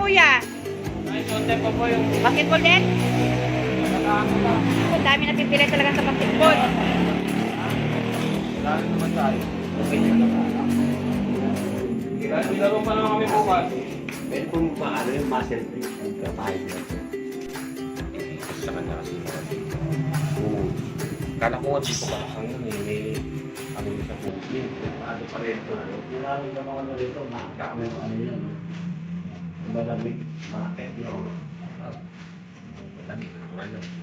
kuya? Ay, sote pa po yung... Basketball din? Nakakaano pa. Ang dami natitira talaga sa basketball. Wala rin naman tayo. Okay na naman. Laro pa naman kami bukas. Pero kung paano yung muscle trip, ang kapahid na ito. Sa kanya kasi oo. Kala ko nga dito ka lang yun may ano yung sa puti. Ano pa rin ito, ano? Maraming naman ano rito, makakami mo ano yun. Malamig, mga pedyo. Lamig.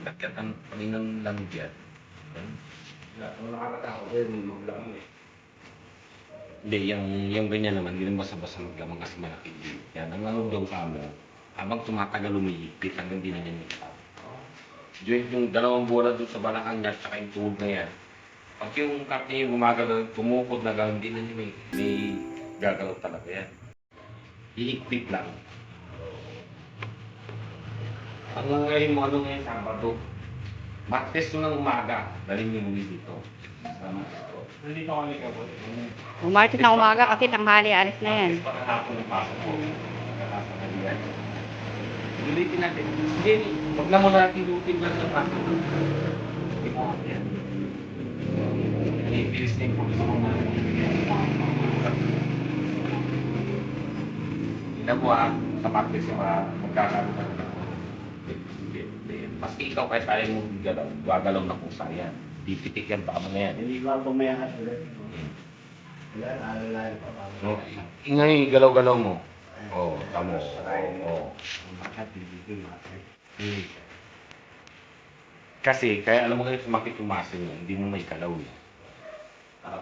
Kakyat ang paninang lamig yan. Kung nakakatakot din, maglamig. Hindi, yung ganyan naman, hindi naman basta-basta maglamang kasi malaki din. Yan, ang ano daw ka mo, habang tumatagal lumihigpit hanggang di na niya nagtap. Yung dalawang bola doon sa balakang niya, tsaka yung tuhod na yan. Pag yung kart niya yung gumagalaw, tumukod na gano'n, hindi na niya may gagalaw talaga yan. Hihigpit lang. Ang ngayon mo, ano ngayon, Sabado, Martes ko ng umaga, daling yung uwi dito. Sama ito. Nandito kami ka po. Umartit na umaga kasi tanghali, alis na yan. Pagkatapon ng pasok ko. Pagkatapon na yan. Ulitin natin. Hindi, huwag na mo natin lutin lang sa pasok. Ito yan. Ibilis na yung pagkatapon mo natin. Ginagawa sa Martes yung magkakaroon na maski ikaw kahit tayo mong gagalaw na pusa yan. Dipitik yan, tama na yan. Hindi ko ang pumayangat ulit. Yan, alalayan pa pa. No, ingay galaw-galaw mo. Oo, tamo. Oo. Makat, hindi ko makat. Kasi, kaya alam mo kayo sumakit yung muscle mo, hindi mo may galaw eh.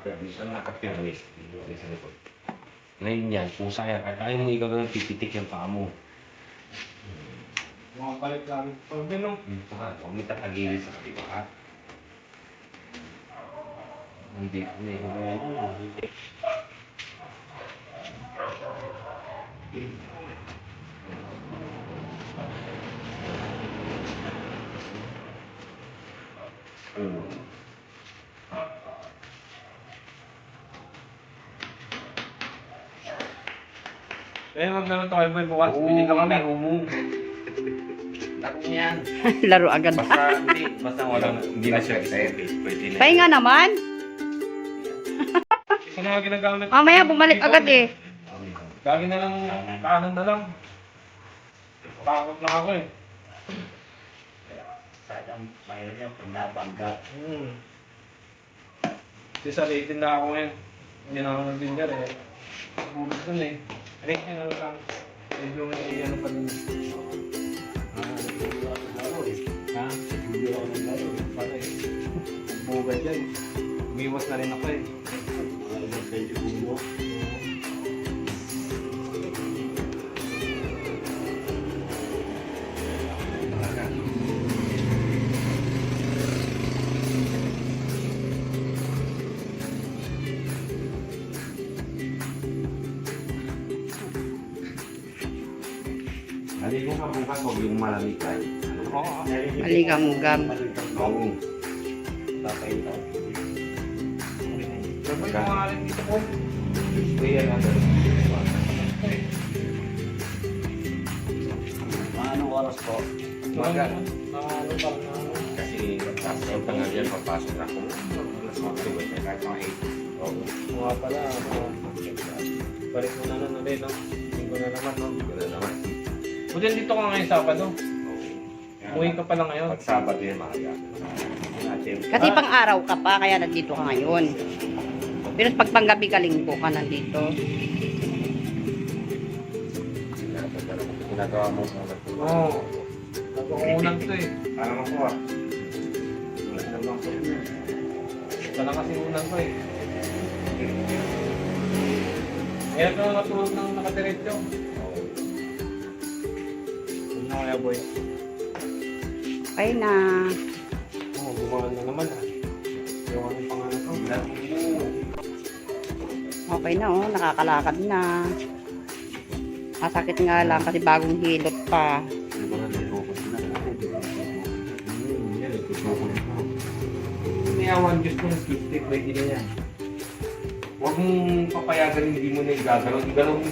Pero minsan Nakapirwis. Sa likod. Ngayon yan, pusa yan. Kahit ayaw mo igagalaw, pipitik yung paa mo. mga balik lang. Pag binong, Saka, huwag mo tatagilid sa katiba ha. Hindi. eh magkaroon tayo boy, bukas pili ka kami. Laro yan. Laro agad. Basta, basta hindi na siya excited. Pwede na. Pahinga naman. Ito na nga ginagamit. Mamaya bumalik agad eh. Gagi na lang, kanan na lang. Takot na ako eh. Sadang mayroon niya kung nabangga. Sisalitin na ako ngayon. Hindi na ako nag-binyar eh. Bulit dun eh. Ay, ano lang. Medyo may ano pa dun. Ha? Hindi ako ng laro. Para eh. Bugad yan. Umiwas na rin ako eh. Mga ilang pwede bumo. Naligo ka bukas, huwag yung malamig ka. Oo. Maligam-gam. Oo. Papay ito. Sabay ko nga rin dito po. Kaya na Mga anong oras po? Umaga. Mga ano pa na. Kasi tapos ang tangal yan, papasok na ako. Alas mga tuwid na kahit mga 8. Oo. Mga pala. Balik mo na nun ulit no. Linggo na naman no. Hindi ko na naman. Buti dito ka ngayon Sabado. Umuwi ka pala ngayon. Pag Sabado yan, maaga. Kasi pang araw ka pa, kaya nandito ka ngayon. Pero pag panggabi ka, linggo ka nandito. Ginagawa mo sa Oo. Napakungunan to eh. Para makuha. Ito lang kasi unan ko eh. Ngayon ka natulog ng nakadiretso. Ano na kaya boy? Okay na. Oo, gumawa na naman ah. Yung anong pangalan ko? Okay na oh, nakakalakad na. Masakit nga lang kasi bagong hilot pa. May awan, Diyos ko, nag-stick, pwede na yan. Huwag mong papayagan, hindi mo na igagalaw. Igalaw mo